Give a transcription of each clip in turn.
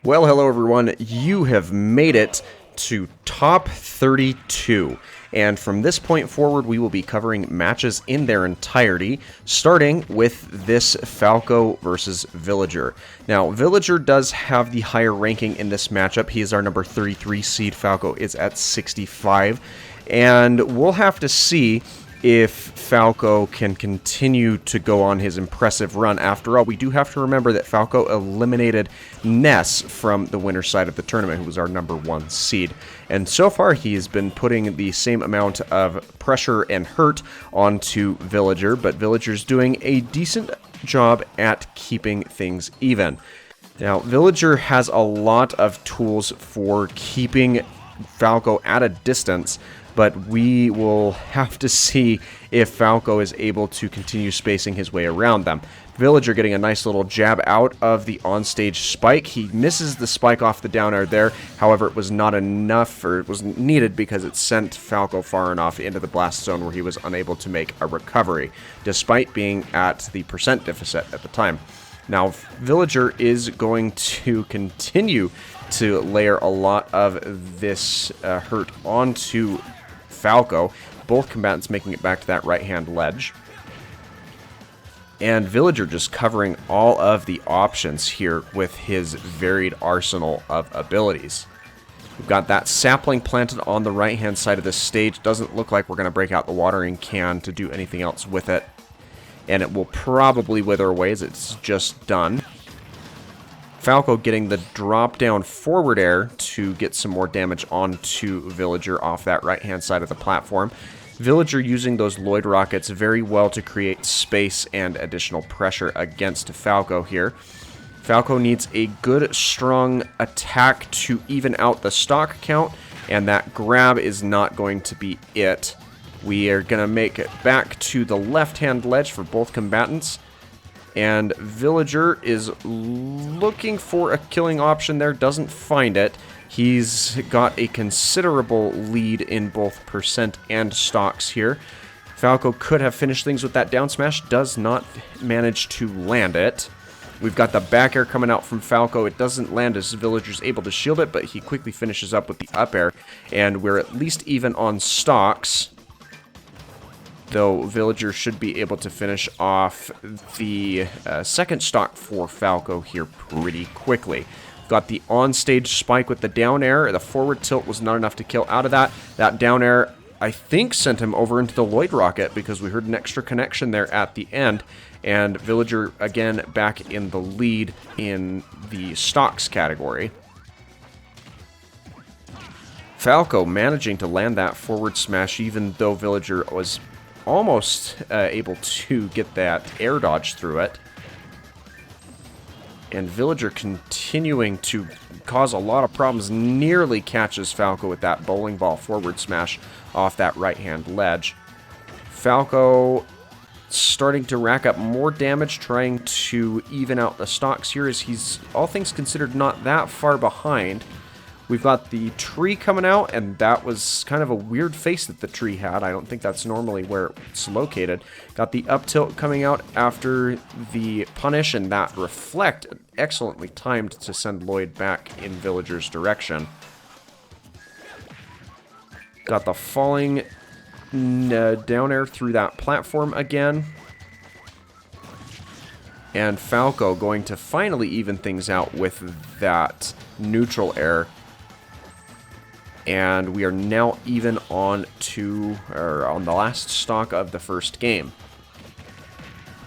Well, hello everyone. You have made it to top 32. And from this point forward, we will be covering matches in their entirety, starting with this Falco versus Villager. Now, Villager does have the higher ranking in this matchup. He is our number 33 seed. Falco is at 65. And we'll have to see if Falco can continue to go on his impressive run. After all, we do have to remember that Falco eliminated Ness from the winner's side of the tournament, who was our number 1 seed. And so far, he's been putting the same amount of pressure and hurt onto Villager, but Villager's doing a decent job at keeping things even. Now, Villager has a lot of tools for keeping Falco at a distance, but we will have to see if Falco is able to continue spacing his way around them. Villager getting a nice little jab out of the onstage spike. He misses the spike off the down air there. However, it was not enough, or it was needed, because it sent Falco far enough into the blast zone where he was unable to make a recovery, despite being at the percent deficit at the time. Now, Villager is going to continue to layer a lot of this hurt onto Falco, both combatants making it back to that right-hand ledge. And Villager just covering all of the options here with his varied arsenal of abilities. We've got that sapling planted on the right-hand side of the stage. Doesn't look like we're going to break out the watering can to do anything else with it. And it will probably wither away as it's just done. Falco getting the drop down forward air to get some more damage onto Villager off that right hand side of the platform. Villager using those Lloyd rockets very well to create space and additional pressure against Falco here. Falco needs a good strong attack to even out the stock count, and that grab is not going to be it. We are going to make it back to the left hand ledge for both combatants. And Villager is looking for a killing option there, doesn't find it. He's got a considerable lead in both percent and stocks here. Falco could have finished things with that down smash, does not manage to land it. We've got the back air coming out from Falco. It doesn't land as Villager's able to shield it, but he quickly finishes up with the up air. And we're at least even on stocks, though Villager should be able to finish off the second stock for Falco here pretty quickly. Got the on-stage spike with the down air. The forward tilt was not enough to kill out of that. That down air, I think, sent him over into the Lloyd rocket, because we heard an extra connection there at the end. And Villager, again, back in the lead in the stocks category. Falco managing to land that forward smash, even though Villager was almost able to get that air dodge through it. And Villager continuing to cause a lot of problems, nearly catches Falco with that bowling ball forward smash off that right-hand ledge. Falco starting to rack up more damage, trying to even out the stocks here, as he's, all things considered, not that far behind. We've got the tree coming out, and that was kind of a weird face that the tree had. I don't think that's normally where it's located. Got the up tilt coming out after the punish, and that reflect, excellently timed to send Lloyd back in Villager's direction. Got the falling down air through that platform again. And Falco going to finally even things out with that neutral air. And we are now even on the last stock of the first game.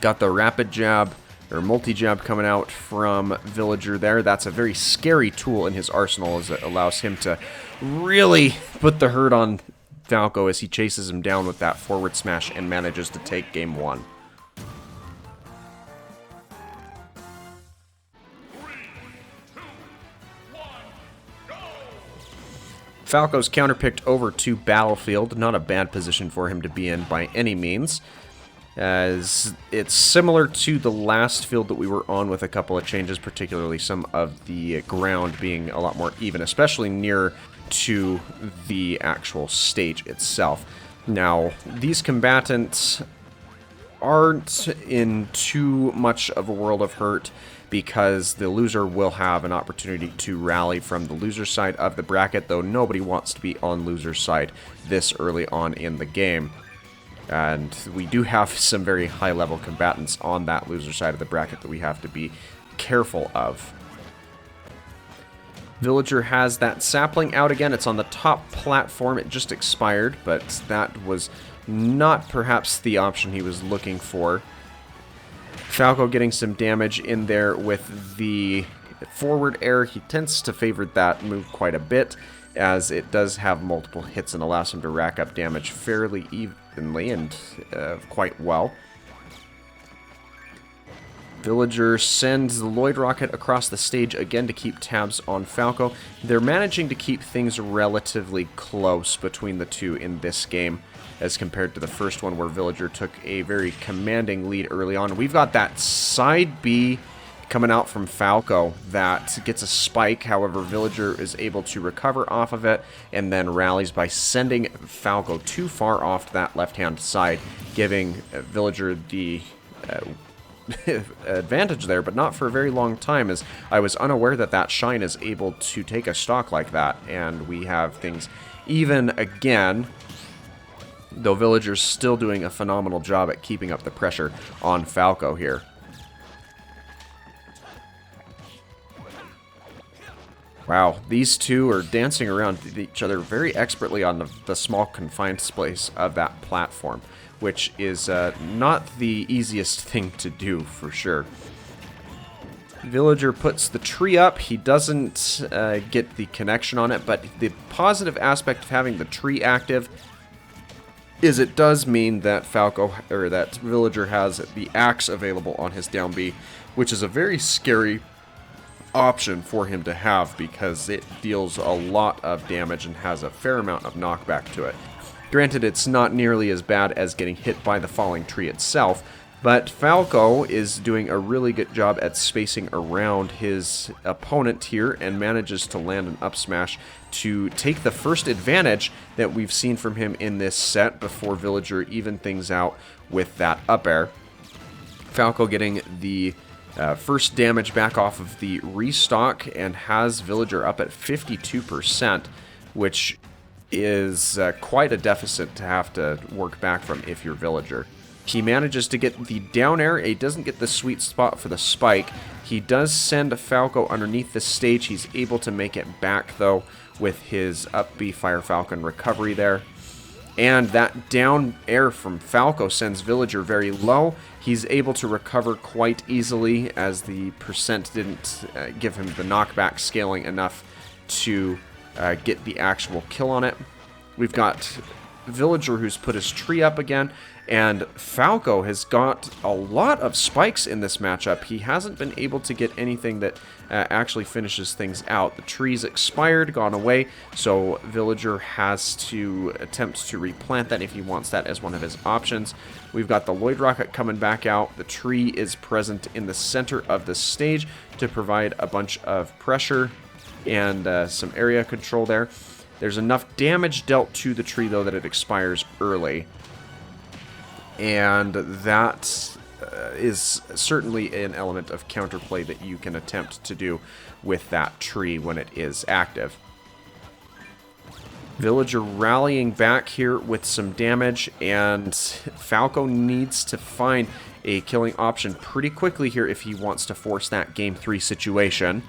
Got the rapid jab, or multi-jab, coming out from Villager there. That's a very scary tool in his arsenal, as it allows him to really put the hurt on Falco as he chases him down with that forward smash and manages to take game 1. Falco's counterpicked over to Battlefield. Not a bad position for him to be in by any means, as it's similar to the last field that we were on, with a couple of changes, particularly some of the ground being a lot more even, especially near to the actual stage itself. Now, these combatants aren't in too much of a world of hurt because the loser will have an opportunity to rally from the loser side of the bracket, though nobody wants to be on loser side this early on in the game. And we do have some very high-level combatants on that loser side of the bracket that we have to be careful of. Villager has that sapling out again. It's on the top platform. It just expired, but that was not perhaps the option he was looking for. Falco getting some damage in there with the forward air. He tends to favor that move quite a bit, as it does have multiple hits and allows him to rack up damage fairly evenly and quite well. Villager sends the Lloyd Rocket across the stage again to keep tabs on Falco. They're managing to keep things relatively close between the two in this game, as compared to the first one where Villager took a very commanding lead early on. We've got that side B coming out from Falco that gets a spike. However, Villager is able to recover off of it and then rallies by sending Falco too far off to that left-hand side, giving Villager the advantage there, but not for a very long time, as I was unaware that that Shine is able to take a stock like that, and we have things even again, though Villager's still doing a phenomenal job at keeping up the pressure on Falco here. Wow, these two are dancing around each other very expertly on the small confined space of that platform, which is not the easiest thing to do, for sure. Villager puts the tree up. He doesn't get the connection on it, but the positive aspect of having the tree active is it does mean that that Villager has the axe available on his down B, which is a very scary option for him to have because it deals a lot of damage and has a fair amount of knockback to it. Granted, it's not nearly as bad as getting hit by the falling tree itself, but Falco is doing a really good job at spacing around his opponent here and manages to land an up smash to take the first advantage that we've seen from him in this set before Villager evened things out with that up air. Falco getting the first damage back off of the restock and has Villager up at 52%, which is quite a deficit to have to work back from if you're Villager. He manages to get the down air. He doesn't get the sweet spot for the spike. He does send Falco underneath the stage. He's able to make it back, though, with his up B Fire Falcon recovery there. And that down air from Falco sends Villager very low. He's able to recover quite easily, as the percent didn't give him the knockback scaling enough to get the actual kill on it. We've got Villager who's put his tree up again, and Falco has got a lot of spikes in this matchup. He hasn't been able to get anything that actually finishes things out. The tree's expired, gone away, so Villager has to attempt to replant that if he wants that as one of his options. We've got the Lloyd Rocket coming back out. The tree is present in the center of the stage to provide a bunch of pressure and some area control there. There's enough damage dealt to the tree, though, that it expires early. And that is certainly an element of counterplay that you can attempt to do with that tree when it is active. Villager rallying back here with some damage, and Falco needs to find a killing option pretty quickly here if he wants to force that Game 3 situation.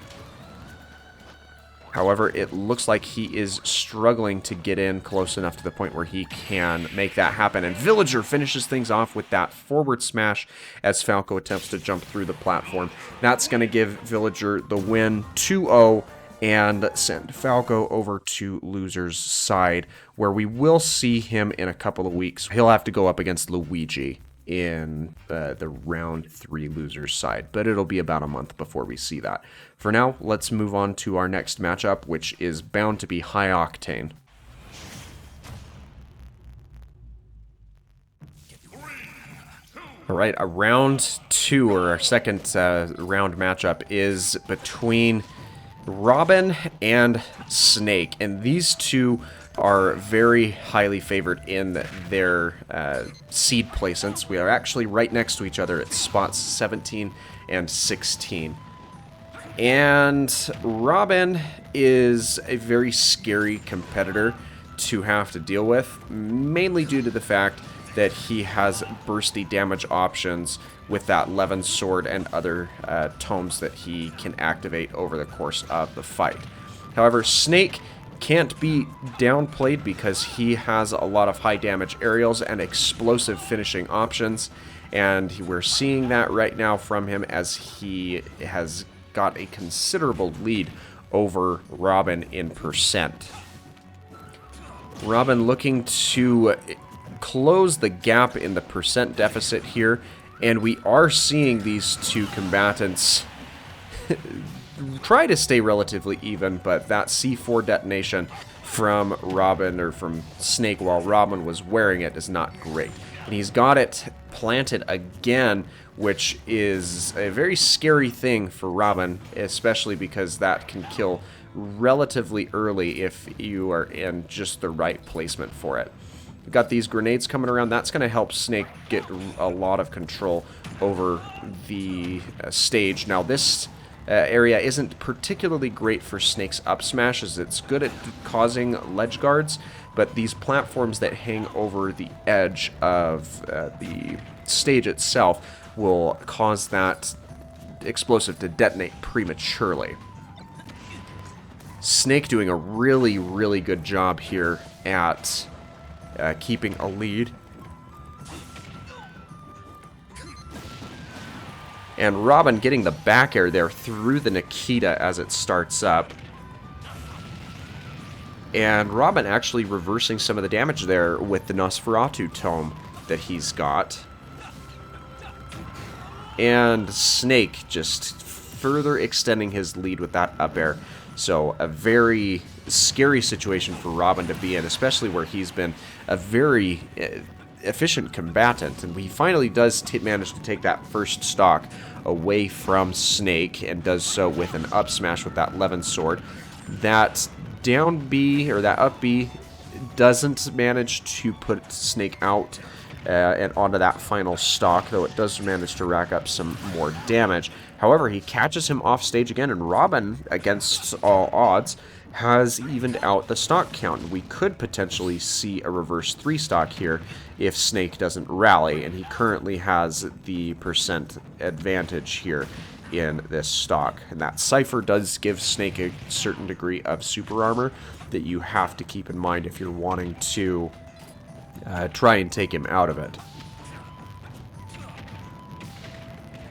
However, it looks like he is struggling to get in close enough to the point where he can make that happen. And Villager finishes things off with that forward smash as Falco attempts to jump through the platform. That's going to give Villager the win 2-0 and send Falco over to loser's side, where we will see him in a couple of weeks. He'll have to go up against Luigi in the round 3 loser's side, but it'll be about a month before we see that. For now, let's move on to our next matchup, which is bound to be high octane. All right, a round 2, or our second round matchup, is between Robin and Snake, and these two are very highly favored in their seed placements. We are actually right next to each other at spots 17 and 16. And Robin is a very scary competitor to have to deal with, mainly due to the fact that he has bursty damage options with that Levin sword and other tomes that he can activate over the course of the fight. However, Snake can't be downplayed because he has a lot of high damage aerials and explosive finishing options, and we're seeing that right now from him as he has got a considerable lead over Robin in percent. Robin looking to close the gap in the percent deficit here, and we are seeing these two combatants try to stay relatively even, but that C4 detonation from Robin, or from Snake while Robin was wearing it, is not great. And he's got it planted again, which is a very scary thing for Robin, especially because that can kill relatively early if you are in just the right placement for it. We've got these grenades coming around. That's going to help Snake get a lot of control over the stage. Now, this area isn't particularly great for Snake's up smash, as it's good at causing ledge guards, but these platforms that hang over the edge of the stage itself will cause that explosive to detonate prematurely. Snake doing a really, really good job here at keeping a lead. And Robin getting the back air there through the Nikita as it starts up. And Robin actually reversing some of the damage there with the Nosferatu tome that he's got. And Snake just further extending his lead with that up air. So a very scary situation for Robin to be in, especially where he's been a very efficient combatant. And he finally does manage to take that first stock away from Snake, and does so with an up smash with that Levin sword. That down B, or that up B, doesn't manage to put Snake out and onto that final stock, though it does manage to rack up some more damage. However, he catches him off stage again, and Robin, against all odds, has evened out the stock count. We could potentially see a reverse 3 stock here if Snake doesn't rally, and he currently has the percent advantage here in this stock. And that Cypher does give Snake a certain degree of super armor that you have to keep in mind if you're wanting to try and take him out of it.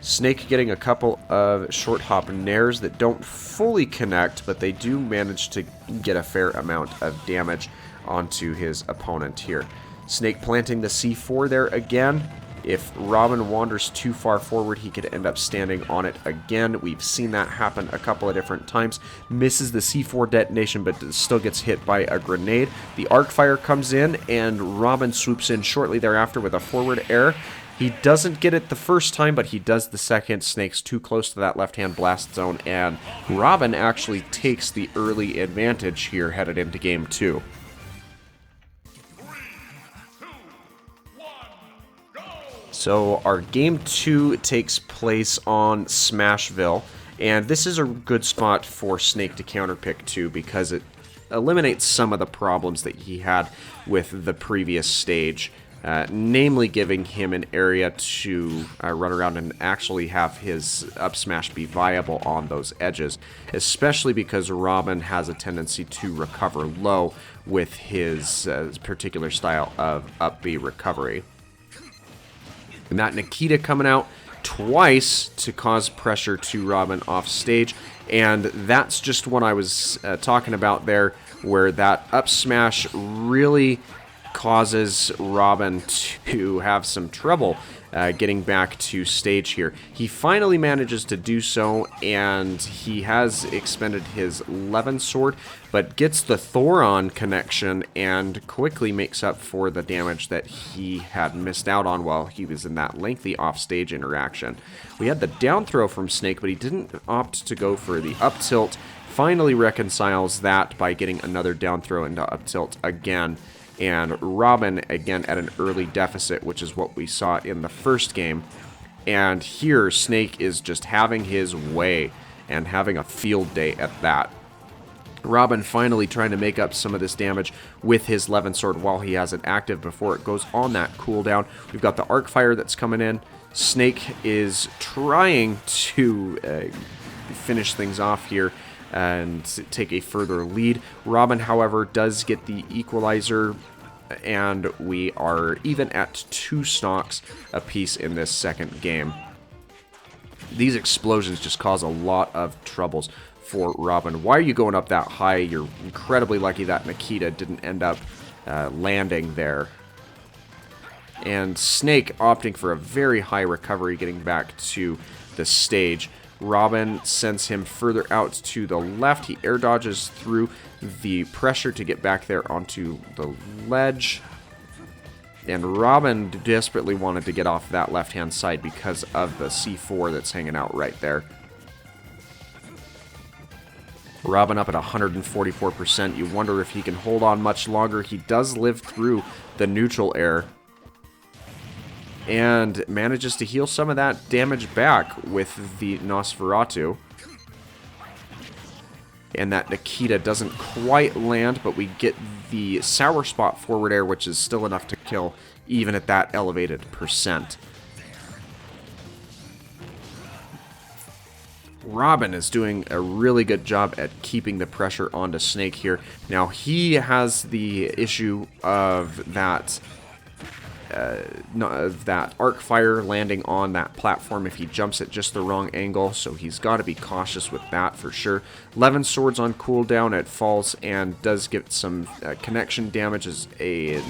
Snake getting a couple of short hop nairs that don't fully connect, but they do manage to get a fair amount of damage onto his opponent here. Snake planting the C4 there again. If Robin wanders too far forward, he could end up standing on it again. We've seen that happen a couple of different times. Misses the C4 detonation, but still gets hit by a grenade. The arc fire comes in, and Robin swoops in shortly thereafter with a forward air. He doesn't get it the first time, but he does the second. Snake's too close to that left-hand blast zone, and Robin actually takes the early advantage here headed into Game 2. So our Game 2 takes place on Smashville, and this is a good spot for Snake to counterpick to, because it eliminates some of the problems that he had with the previous stage. Namely giving him an area to run around and actually have his up smash be viable on those edges, especially because Robin has a tendency to recover low with his particular style of up B recovery. And that Nikita coming out twice to cause pressure to Robin off stage, and that's just what I was talking about there, where that up smash really causes Robin to have some trouble getting back to stage here. He finally manages to do so, and he has expended his Levin sword, but gets the Thoron connection and quickly makes up for the damage that he had missed out on while he was in that lengthy offstage interaction. We had the down throw from Snake, but he didn't opt to go for the up tilt finally reconciles that by getting another down throw into up tilt again. And Robin, again, at an early deficit, which is what we saw in the first game. And here, Snake is just having his way and having a field day at that. Robin finally trying to make up some of this damage with his Levin Sword while he has it active before it goes on that cooldown. We've got the Arc Fire that's coming in. Snake is trying to finish things off here and take a further lead. Robin, however, does get the equalizer, and we are even at 2 stocks apiece in this second game. These explosions just cause a lot of troubles for Robin. Why are you going up that high? You're incredibly lucky that Nikita didn't end up landing there. And Snake opting for a very high recovery, getting back to the stage. Robin sends him further out to the left. He air dodges through the pressure to get back there onto the ledge. And Robin desperately wanted to get off that left-hand side because of the C4 that's hanging out right there. Robin up at 144%. You wonder if he can hold on much longer. He does live through the neutral air and manages to heal some of that damage back with the Nosferatu. And that Nikita doesn't quite land, but we get the Sour Spot forward air, which is still enough to kill, even at that elevated percent. Robin is doing a really good job at keeping the pressure onto Snake here. Now, he has the issue of that arc fire landing on that platform if he jumps at just the wrong angle, so he's got to be cautious with that for sure. Levin Sword's on cooldown. It falls and does get some connection damage as a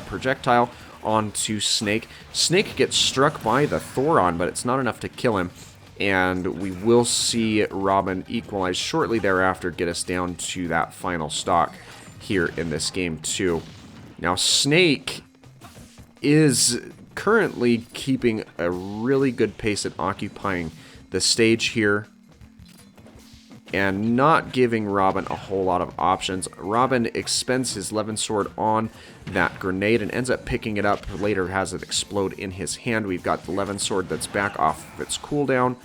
projectile onto Snake. Snake gets struck by the Thoron, but it's not enough to kill him, and we will see Robin equalize shortly thereafter, get us down to that final stock here in this game too. Now, Snake is currently keeping a really good pace at occupying the stage here and not giving Robin a whole lot of options. Robin expends his Levin Sword on that grenade and ends up picking it up. Later has it explode in his hand. We've got the Levin Sword that's back off of its cooldown.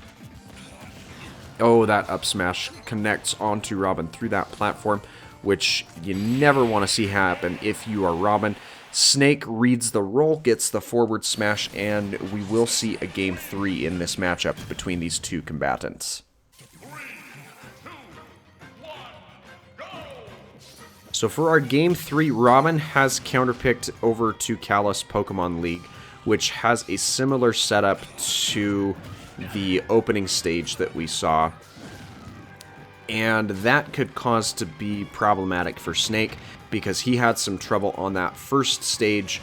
Oh, that up smash connects onto Robin through that platform, which you never want to see happen if you are Robin. Snake reads the roll, gets the forward smash, and we will see a game 3 in this matchup between these two combatants. So for our game 3, Robin has counterpicked over to Kalos Pokemon League, which has a similar setup to the opening stage that we saw. And that could cause to be problematic for Snake, because he had some trouble on that first stage,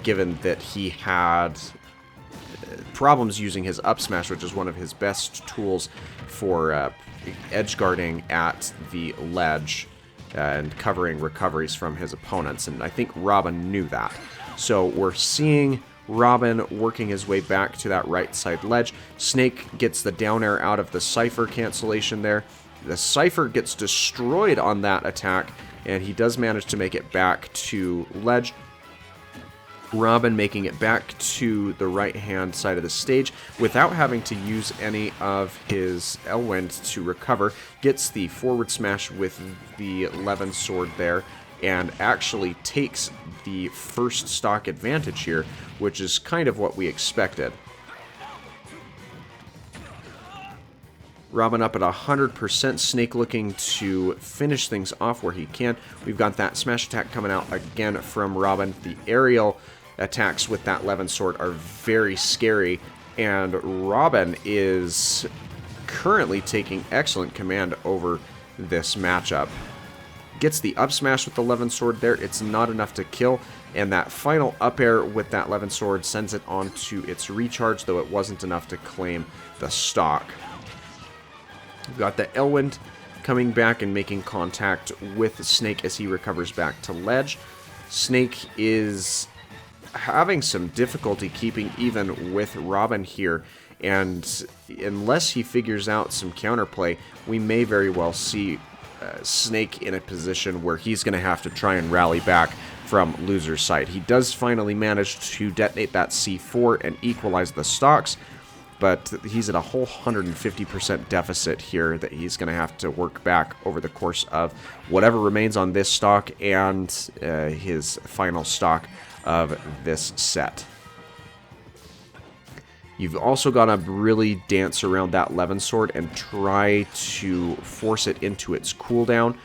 given that he had problems using his up smash, which is one of his best tools for edge guarding at the ledge and covering recoveries from his opponents. And I think Robin knew that. So we're seeing Robin working his way back to that right side ledge. Snake gets the down air out of the Cypher cancellation there. The Cypher gets destroyed on that attack, and he does manage to make it back to ledge. Robin making it back to the right-hand side of the stage without having to use any of his Elwind to recover. Gets the forward smash with the Levin Sword there, and actually takes the first stock advantage here, which is kind of what we expected. Robin up at 100%, Snake looking to finish things off where he can. We've got that smash attack coming out again from Robin. The aerial attacks with that Levin Sword are very scary, and Robin is currently taking excellent command over this matchup. Gets the up smash with the Levin Sword there. It's not enough to kill, and that final up air with that Levin Sword sends it on to its recharge, though it wasn't enough to claim the stock. We've got the Elwind coming back and making contact with Snake as he recovers back to ledge. Snake is having some difficulty keeping even with Robin here, and unless he figures out some counterplay, we may very well see Snake in a position where he's going to have to try and rally back from loser's side. He does finally manage to detonate that C4 and equalize the stocks, but he's at a whole 150% deficit here that he's going to have to work back over the course of whatever remains on this stock and his final stock of this set. You've also got to really dance around that Levin sword and try to force it into its cooldown,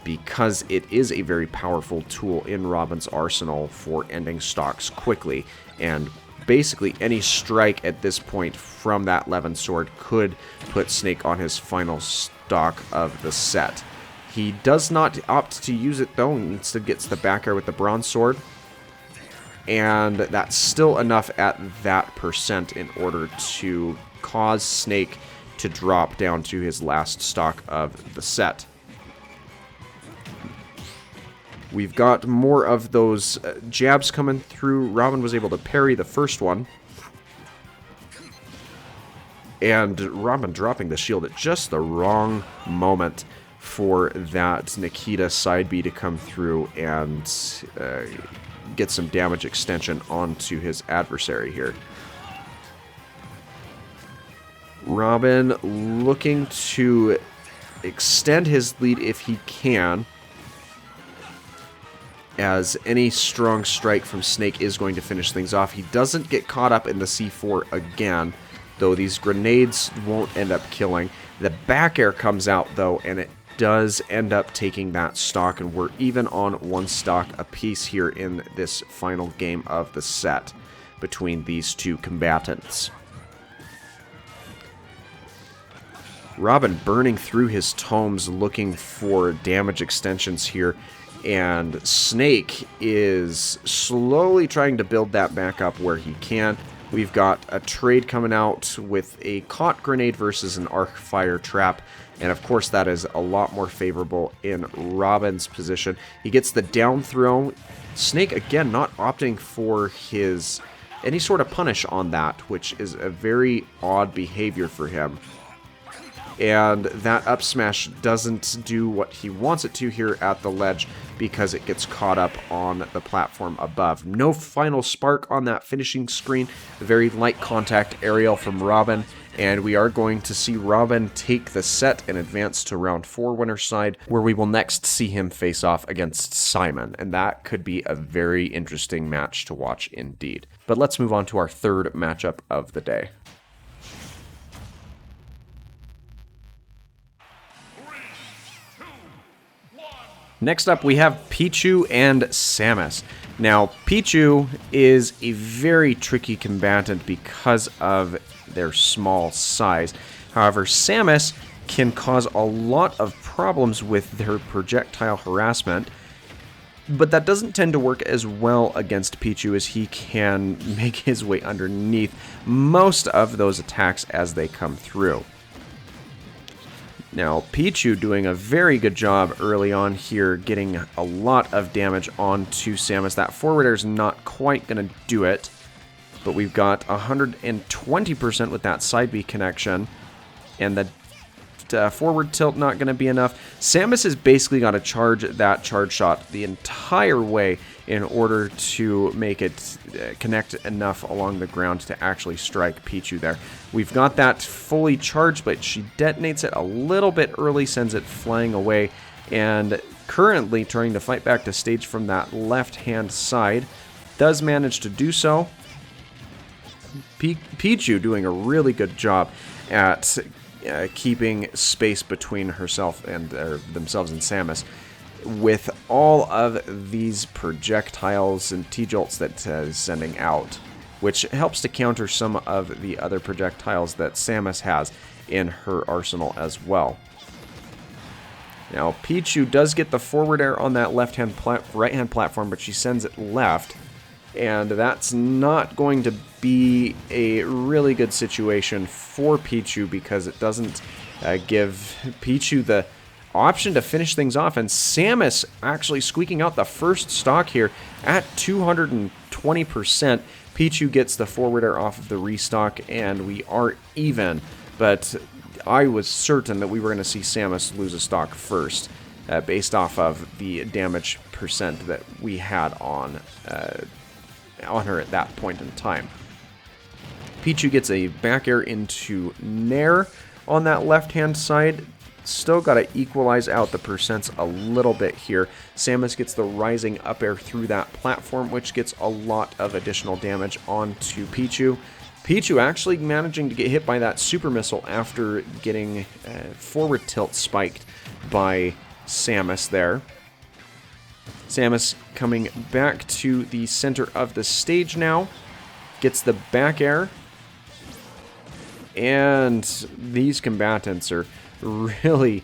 because it is a very powerful tool in Robin's arsenal for ending stocks quickly, and basically any strike at this point from that Levin sword could put Snake on his final stock of the set. He does not opt to use it though, and instead gets the back air with the bronze sword, and that's still enough at that percent in order to cause Snake to drop down to his last stock of the set. We've got more of those jabs coming through. Robin was able to parry the first one, and Robin dropping the shield at just the wrong moment for that Nikita side B to come through and get some damage extension onto his adversary here. Robin looking to extend his lead if he can, as any strong strike from Snake is going to finish things off. He doesn't get caught up in the C4 again, though these grenades won't end up killing. The back air comes out though, and it does end up taking that stock, and we're even on one stock apiece here in this final game of the set between these two combatants. Robin burning through his tomes looking for damage extensions here, and Snake is slowly trying to build that back up where he can. We've got a trade coming out with a caught grenade versus an arc fire trap, and of course that is a lot more favorable in Robin's position. He gets the down throw. Snake again not opting for his any sort of punish on that, which is a very odd behavior for him. And that up smash doesn't do what he wants it to here at the ledge, because it gets caught up on the platform above. No final spark on that finishing screen. Very light contact aerial from Robin, and we are going to see Robin take the set and advance to round 4 winner's side, where we will next see him face off against Simon, and that could be a very interesting match to watch indeed. But let's move on to our third matchup of the day. Next up, we have Pichu and Samus. Now, Pichu is a very tricky combatant because of their small size. However, Samus can cause a lot of problems with their projectile harassment, but that doesn't tend to work as well against Pichu, as he can make his way underneath most of those attacks as they come through. Now, Pichu doing a very good job early on here, getting a lot of damage onto Samus. That forward air is not quite going to do it, but we've got 120% with that side B connection, and the forward tilt not going to be enough. Samus has basically got to charge that charge shot the entire way in order to make it connect enough along the ground to actually strike Pichu there. We've got that fully charged, but she detonates it a little bit early, sends it flying away, and currently trying to fight back to stage from that left-hand side. Does manage to do so. Pichu doing a really good job at keeping space between herself and themselves and Samus, with all of these projectiles and T-jolts that is sending out, which helps to counter some of the other projectiles that Samus has in her arsenal as well. Now, Pichu does get the forward air on that right-hand platform, but she sends it left, and that's not going to be a really good situation for Pichu, because it doesn't give Pichu the option to finish things off, and Samus actually squeaking out the first stock here at 220%. Pichu gets the forward air off of the restock, and we are even. But I was certain that we were going to see Samus lose a stock first, based off of the damage percent that we had on her at that point in time. Pichu gets a back air into Nair on that left-hand side. Still got to equalize out the percents a little bit here. Samus gets the rising up air through that platform, which gets a lot of additional damage onto Pichu. Pichu actually managing to get hit by that super missile after getting forward tilt spiked by Samus there. Samus coming back to the center of the stage now. Gets the back air. And these combatants are really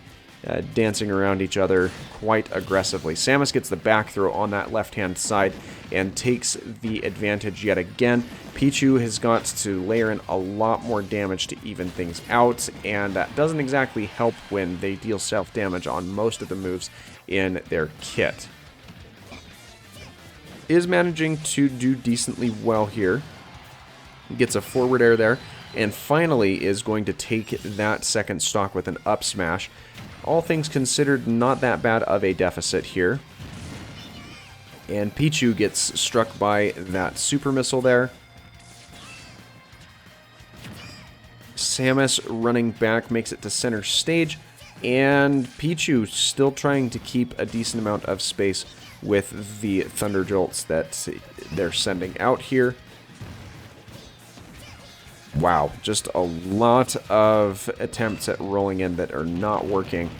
dancing around each other quite aggressively. Samus gets the back throw on that left-hand side and takes the advantage yet again. Pichu has got to layer in a lot more damage to even things out, and that doesn't exactly help when they deal self-damage on most of the moves in their kit. Is managing to do decently well here. Gets a forward air there. And finally is going to take that second stock with an up smash. All things considered, not that bad of a deficit here. And Pichu gets struck by that super missile there. Samus running back makes it to center stage. And Pichu still trying to keep a decent amount of space with the Thunder Jolts that they're sending out here. Wow, just a lot of attempts at rolling in that are not working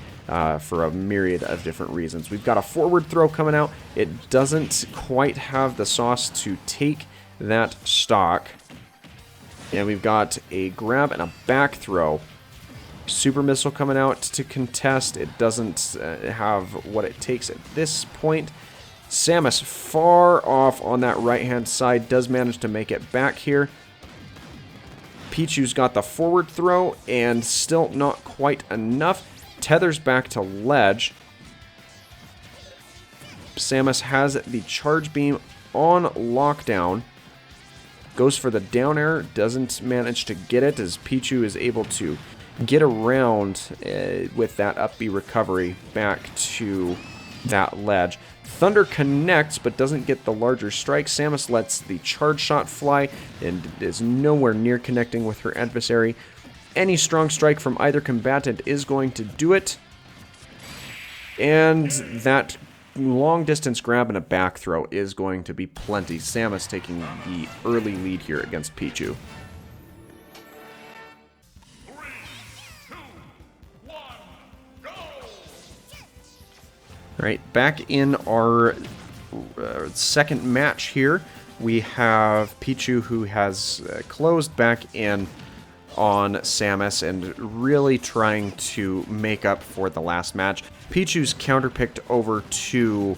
for a myriad of different reasons. We've got a forward throw coming out. It doesn't quite have the sauce to take that stock. And we've got a grab and a back throw. Super missile coming out to contest. It doesn't have what it takes at this point. Samus far off on that right-hand side does manage to make it back here. Pichu's got the forward throw, and still not quite enough. Tethers back to ledge. Samus has the charge beam on lockdown. Goes for the down air, doesn't manage to get it as Pichu is able to get around with that up B recovery back to that ledge. Thunder connects, but doesn't get the larger strike. Samus lets the charge shot fly and is nowhere near connecting with her adversary. Any strong strike from either combatant is going to do it. And that long distance grab and a back throw is going to be plenty. Samus taking the early lead here against Pichu. 3, 2, 1, go! Alright, back in our second match here, we have Pichu, who has closed back in on Samus and really trying to make up for the last match. Pichu's counterpicked over to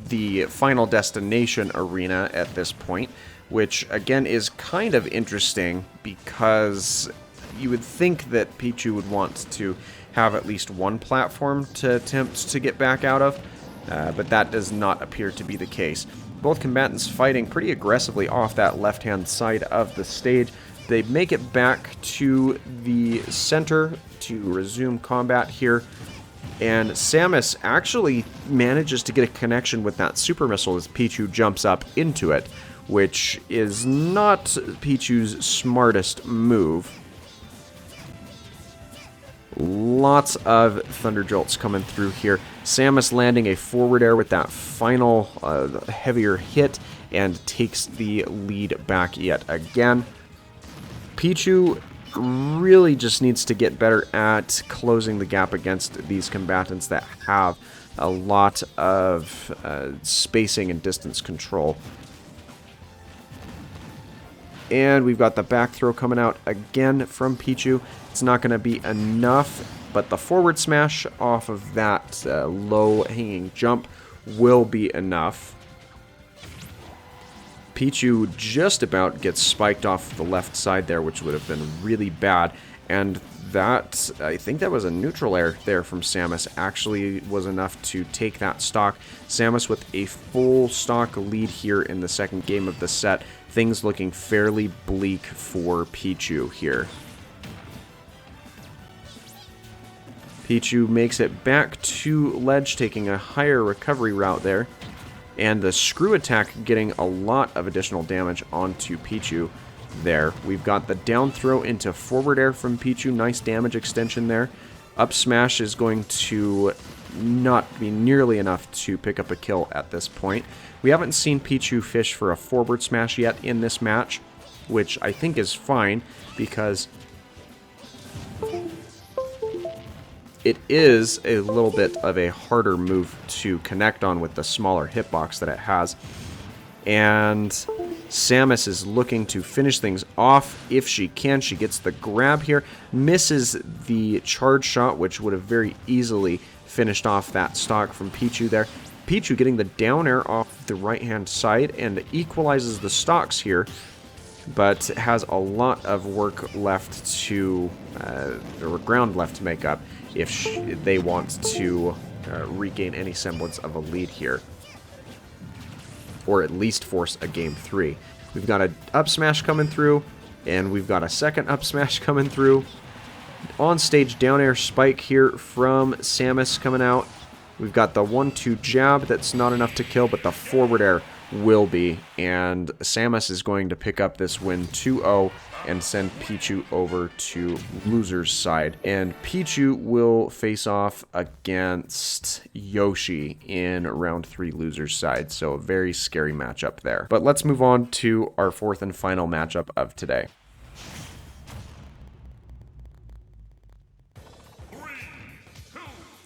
the Final Destination arena at this point, which again is kind of interesting because you would think that Pichu would want to have at least one platform to attempt to get back out of, but that does not appear to be the case. Both combatants fighting pretty aggressively off that left-hand side of the stage. They make it back to the center to resume combat here, and Samus actually manages to get a connection with that super missile as Pichu jumps up into it, which is not Pichu's smartest move. Lots of Thunder Jolts coming through here. Samus landing a forward air with that final heavier hit and takes the lead back yet again. Pichu really just needs to get better at closing the gap against these combatants that have a lot of spacing and distance control. And we've got the back throw coming out again from Pichu. It's not going to be enough, but the forward smash off of that low-hanging jump will be enough. Pichu just about gets spiked off the left side there, which would have been really bad. And that, I think that was a neutral air there from Samus, actually was enough to take that stock. Samus with a full stock lead here in the second game of the set. things looking fairly bleak for Pichu here. Pichu makes it back to ledge, taking a higher recovery route there. And the screw attack getting a lot of additional damage onto Pichu there. We've got the down throw into forward air from Pichu. Nice damage extension there. Up smash is going to not be nearly enough to pick up a kill at this point. We haven't seen Pichu fish for a forward smash yet in this match, which I think is fine because it is a little bit of a harder move to connect on with the smaller hitbox that it has. And Samus is looking to finish things off if she can. She gets the grab here, misses the charge shot, which would have very easily finished off that stock from Pichu there. Pichu getting the down air off the right-hand side and equalizes the stocks here, but has a lot of work left to, or ground left to make up if they want to regain any semblance of a lead here, or at least force a game 3. We've got an up smash coming through, and we've got a second up smash coming through. On stage down air spike here from Samus coming out. We've got the 1-2 jab that's not enough to kill, but the forward air will be. And Samus is going to pick up this win 2-0 and send Pichu over to loser's side. And Pichu will face off against Yoshi in round 3 loser's side. So a very scary matchup there. But let's move on to our fourth and final matchup of today.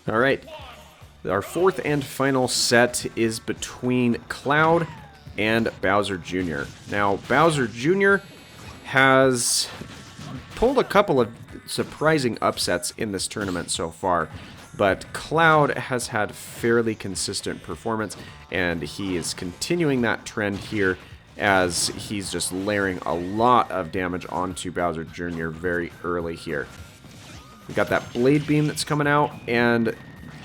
All right. Our fourth and final set is between Cloud and Bowser Jr. Now, Bowser Jr. has pulled a couple of surprising upsets in this tournament so far, but Cloud has had fairly consistent performance, and he is continuing that trend here as he's just layering a lot of damage onto Bowser Jr. very early here. We got that Blade Beam that's coming out, and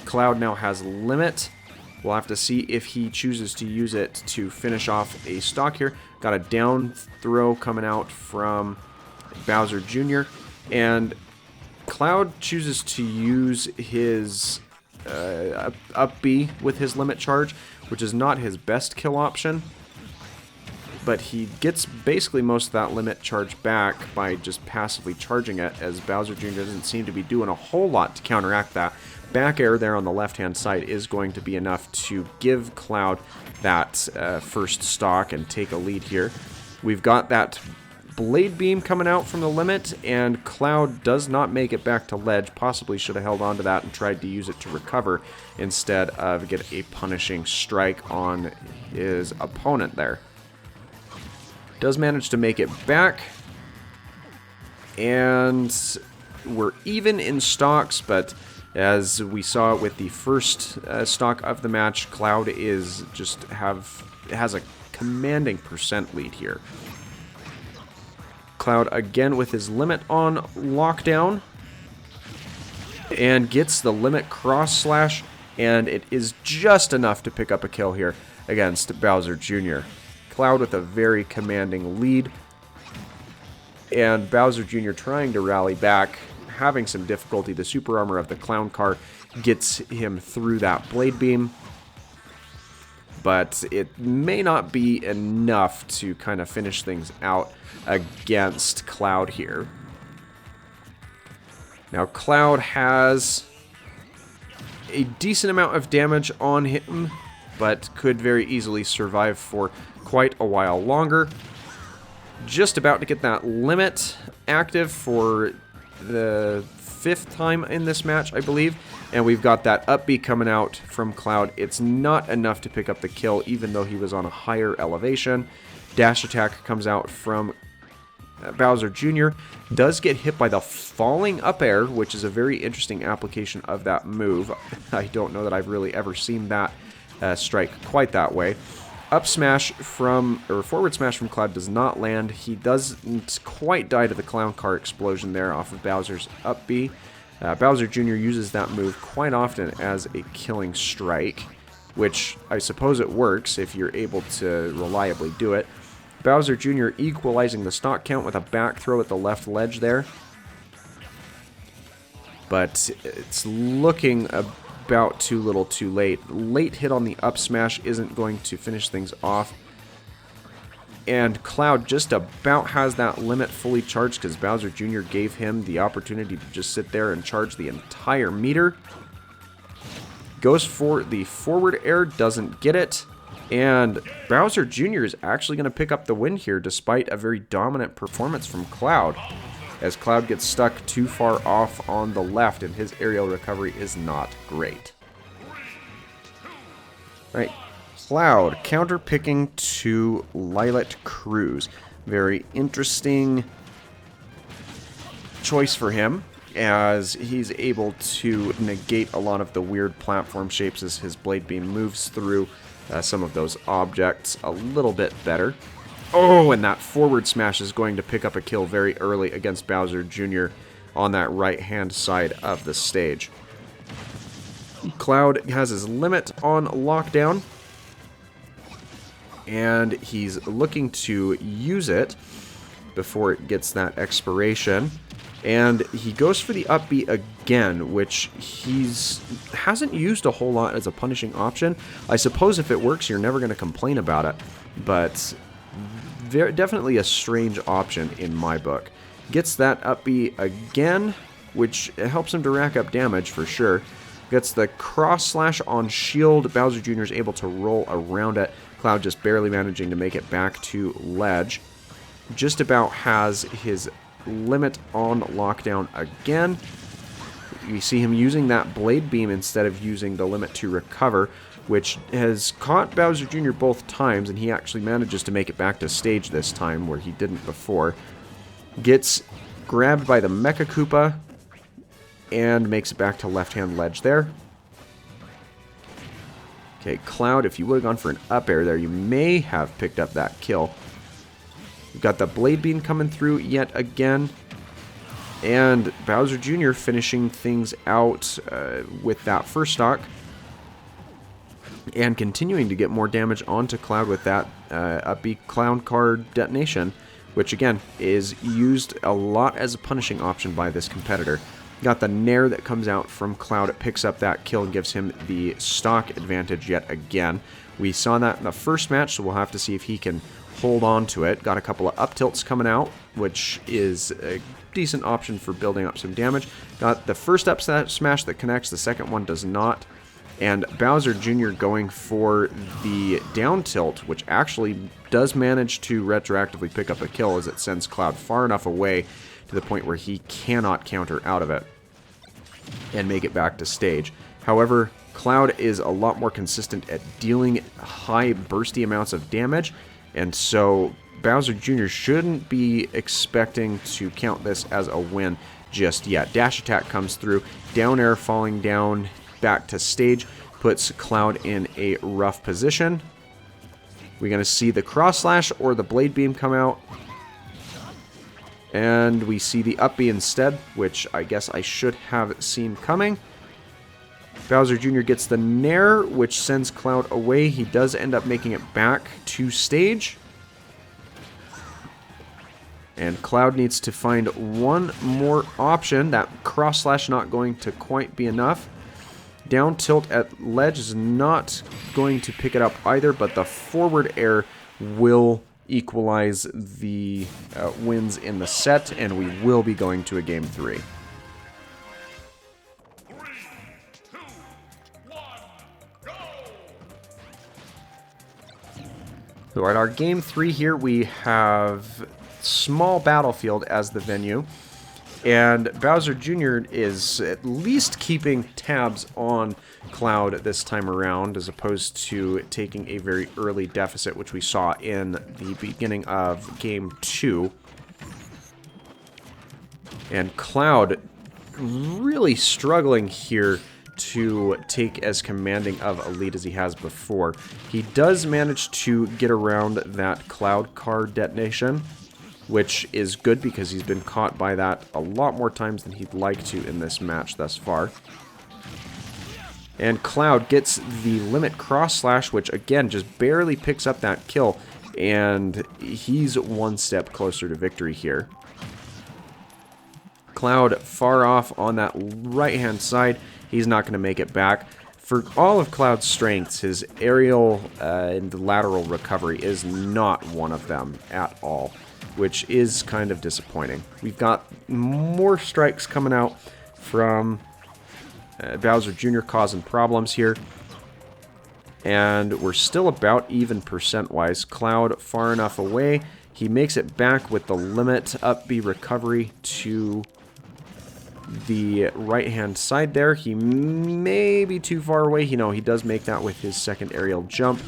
Cloud now has Limit. We'll have to see if he chooses to use it to finish off a stock here. Got a down throw coming out from Bowser Jr. And Cloud chooses to use his up B with his Limit Charge, which is not his best kill option. But he gets basically most of that Limit Charge back by just passively charging it, as Bowser Jr. doesn't seem to be doing a whole lot to counteract that. Back air there on the left-hand side is going to be enough to give Cloud that first stock and take a lead here. We've got that Blade Beam coming out from the limit, and Cloud does not make it back to ledge. Possibly should have held on to that and tried to use it to recover instead of get a punishing strike on his opponent there. Does manage to make it back, and we're even in stocks, but as we saw with the first stock of the match, Cloud is just has a commanding percent lead here. Cloud again with his limit on lockdown, and gets the limit cross slash, and it is just enough to pick up a kill here against Bowser Jr. Cloud with a very commanding lead, and Bowser Jr. trying to rally back, having some difficulty. The super armor of the clown car gets him through that Blade Beam, but it may not be enough to kind of finish things out against Cloud here. Now Cloud has a decent amount of damage on him, but could very easily survive for quite a while longer. Just about to get that limit active for the 5th time in this match, I believe. And we've got that up B coming out from Cloud. It's not enough to pick up the kill, even though he was on a higher elevation. Dash attack comes out from Bowser Jr. Does get hit by the falling up air, which is a very interesting application of that move. I don't know that I've really ever seen that strike quite that way. Up smash from, or forward smash from Cloud does not land. He doesn't quite die to the clown car explosion there off of Bowser's up B. Bowser Jr. uses that move quite often as a killing strike, which I suppose it works if you're able to reliably do it. Bowser Jr. equalizing the stock count with a back throw at the left ledge there. But it's looking about too little too late. Late hit on the up smash isn't going to finish things off. And Cloud just about has that limit fully charged because Bowser Jr. gave him the opportunity to just sit there and charge the entire meter. Goes for the forward air, doesn't get it. And Bowser Jr. is actually going to pick up the win here despite a very dominant performance from Cloud. As Cloud gets stuck too far off on the left and his aerial recovery is not great. Right, Cloud counter-picking to Lilet Cruz. Very interesting choice for him, as he's able to negate a lot of the weird platform shapes as his Blade Beam moves through some of those objects a little bit better. Oh, and that forward smash is going to pick up a kill very early against Bowser Jr. on that right-hand side of the stage. Cloud has his limit on lockdown, and he's looking to use it before it gets that expiration. And he goes for the up B again, which hasn't used a whole lot as a punishing option. I suppose if it works, you're never going to complain about it, but definitely a strange option in my book. Gets that up B again, which helps him to rack up damage for sure. Gets the cross slash on shield. Bowser Jr. is able to roll around it. Cloud just barely managing to make it back to ledge. Just about has his limit on lockdown again. You see him using that Blade Beam instead of using the limit to recover, which has caught Bowser Jr. both times, and he actually manages to make it back to stage this time, where he didn't before. Gets grabbed by the Mecha Koopa, and makes it back to left-hand ledge there. Okay, Cloud, if you would have gone for an up air there, you may have picked up that kill. We've got the Blade Beam coming through yet again. And Bowser Jr. finishing things out with that first stock. And continuing to get more damage onto Cloud with that up B Clown card detonation, which again is used a lot as a punishing option by this competitor. Got the Nair that comes out from Cloud. It picks up that kill and gives him the stock advantage yet again. We saw that in the first match, so we'll have to see if he can hold on to it. Got a couple of up tilts coming out, which is a decent option for building up some damage. Got the first up smash that connects, the second one does not. And Bowser Jr. going for the down tilt, which actually does manage to retroactively pick up a kill as it sends Cloud far enough away to the point where he cannot counter out of it and make it back to stage. However, Cloud is a lot more consistent at dealing high bursty amounts of damage, and so Bowser Jr. shouldn't be expecting to count this as a win just yet. Dash attack comes through, down air falling down back to stage, puts Cloud in a rough position. We're going to see the cross slash or the Blade Beam come out. And we see the up B instead, which I guess I should have seen coming. Bowser Jr. gets the Nair, which sends Cloud away. He does end up making it back to stage. And Cloud needs to find one more option. That cross slash not going to quite be enough. Down tilt at ledge is not going to pick it up either, but the forward air will equalize the wins in the set, and we will be going to a game 3. 3, 2, 1, go! So at our game 3 here, we have small battlefield as the venue, and Bowser Jr. is at least keeping tabs on Cloud this time around, as opposed to taking a very early deficit, which we saw in the beginning of Game 2. And Cloud really struggling here to take as commanding of a lead as he has before. He does manage to get around that Cloud card detonation, which is good because he's been caught by that a lot more times than he'd like to in this match thus far. And Cloud gets the limit cross slash, which again just barely picks up that kill. and he's one step closer to victory here. Cloud far off on that right-hand side. He's not going to make it back. For all of Cloud's strengths, his aerial and lateral recovery is not one of them at all, which is kind of disappointing. We've got more strikes coming out from Bowser Jr. causing problems here. And we're still about even percent-wise. Cloud far enough away. He makes it back with the limit up B recovery to the right-hand side there. He may be too far away. He does make that with his second aerial jump.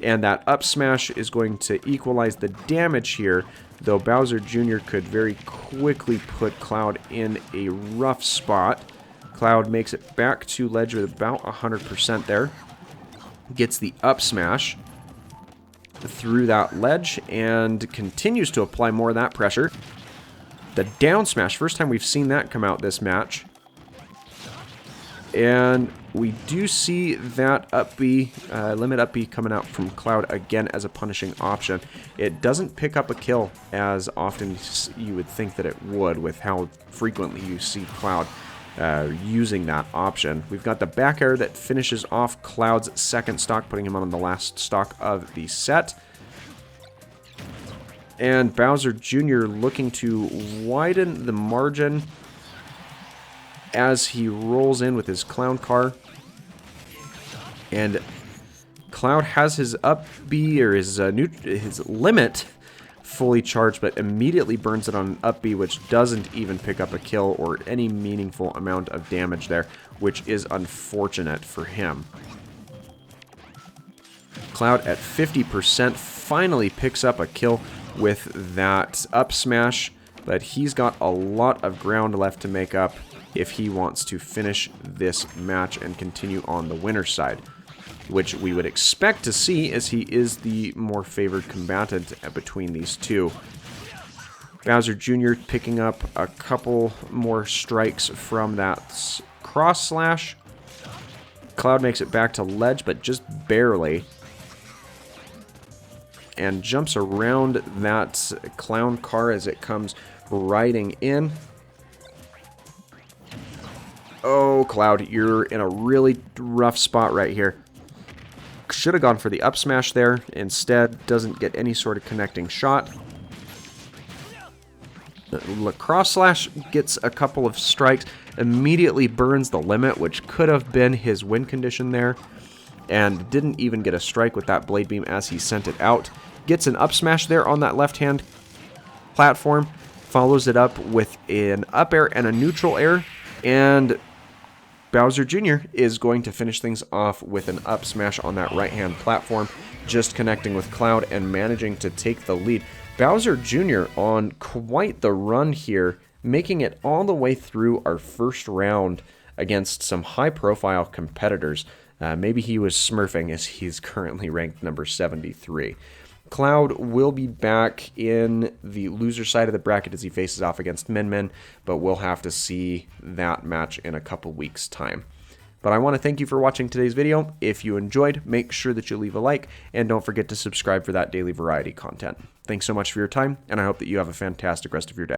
And that up smash is going to equalize the damage here, though Bowser Jr. could very quickly put Cloud in a rough spot. Cloud makes it back to ledge with about 100% there. Gets the up smash through that ledge and continues to apply more of that pressure. The down smash, first time we've seen that come out this match. And we do see that up B, limit up B coming out from Cloud again as a punishing option. It doesn't pick up a kill as often you would think that it would with how frequently you see Cloud using that option. We've got the back air that finishes off Cloud's second stock, putting him on the last stock of the set. And Bowser Jr. looking to widen the margin as he rolls in with his clown car. And Cloud has his up B, or his limit fully charged, but immediately burns it on an up B, which doesn't even pick up a kill or any meaningful amount of damage there, which is unfortunate for him. Cloud at 50% finally picks up a kill with that up smash, but he's got a lot of ground left to make up if he wants to finish this match and continue on the winner's side, which we would expect to see as he is the more favored combatant between these two. Bowser Jr. picking up a couple more strikes from that cross slash. Cloud makes it back to ledge, but just barely. And jumps around that clown car as it comes riding in. Oh, Cloud, you're in a really rough spot right here. Should have gone for the up smash there. Instead, doesn't get any sort of connecting shot. The cross slash gets a couple of strikes. Immediately burns the limit, which could have been his win condition there. And didn't even get a strike with that blade beam as he sent it out. Gets an up smash there on that left-hand platform. Follows it up with an up air and a neutral air. And Bowser Jr. is going to finish things off with an up smash on that right-hand platform. Just connecting with Cloud and managing to take the lead. Bowser Jr. on quite the run here, making it all the way through our first round against some high-profile competitors. Maybe he was smurfing as he's currently ranked number 73. Cloud will be back in the loser side of the bracket as he faces off against Min Min, but we'll have to see that match in a couple weeks' time. But I want to thank you for watching today's video. If you enjoyed, make sure that you leave a like, and don't forget to subscribe for that daily variety content. Thanks so much for your time, and I hope that you have a fantastic rest of your day.